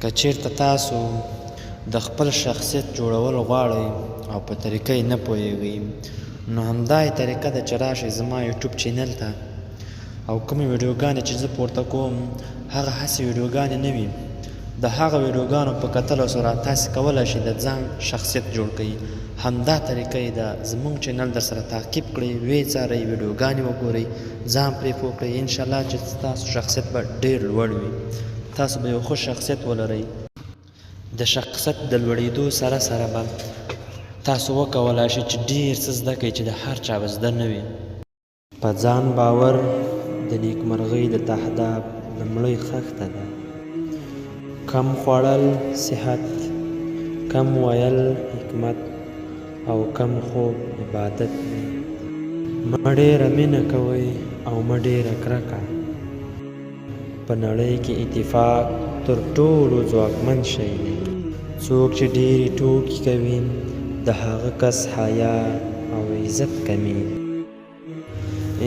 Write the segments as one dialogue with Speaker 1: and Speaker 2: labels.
Speaker 1: که چیرته تاسو د خپل شخصیت جوړول غواړئ او په طریقه یې نه پوهیږئ، نو همدا یې طریقه ده چې راشئ زما یوټیوب چینل ته او کومې ویډیوګانې چې زه پورته کوم هغه هسې ویډیوګانې نه وي. د هغه ویډیوګانو په کتلو سره تاسې کولی شئ د ځان شخصیت جوړ کړئ. همدا طریقه یې ده. زموږ چینل در سره تعقیب کړئ، ویې څارئ، ویډیوګانې وګورئ، ځان پرې پوه کړئ. انشاءالله چې ستاسو شخصیت به ډېر لوړ وي. تاسو به یو ښه شخصیت ولرئ. د شخصیت د لوړېدو سره سره به تاسو وکولی شئ چې ډېر څه زده کړئ چې د هر چا به زده نه وي. په ځان باور د نیکمرغۍ د تهداب لومړۍ خښته ده. کم خوړل صحت، کم ویل حکمت او کم خوب عبادت دی. مه ډېره مینه کوئ او مه ډېره کرکه. په نړۍ کې اتفاق تر ټولو ځواکمن شی دی. څوک چې ډېرې ټوکې کوي د هغه کس حیا او عزت کمي.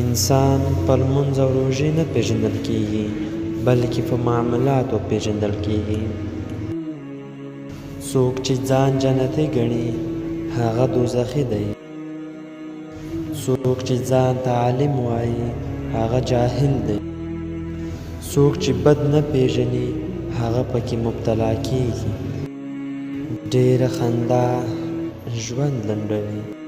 Speaker 1: انسان په لمونځ او روژې نه پیژندل کیږي، بلکې په معاملاتو پیژندل کیږي. څوک چې ځان جنتي ګڼي هغه دوزخي دی. څوک چې ځان ته عالم وایي هغه جاهل دی. څوک چې بد نه پیژني هغه پکې مبتلا کیږي. ډېره خندا ژوند لنډوي.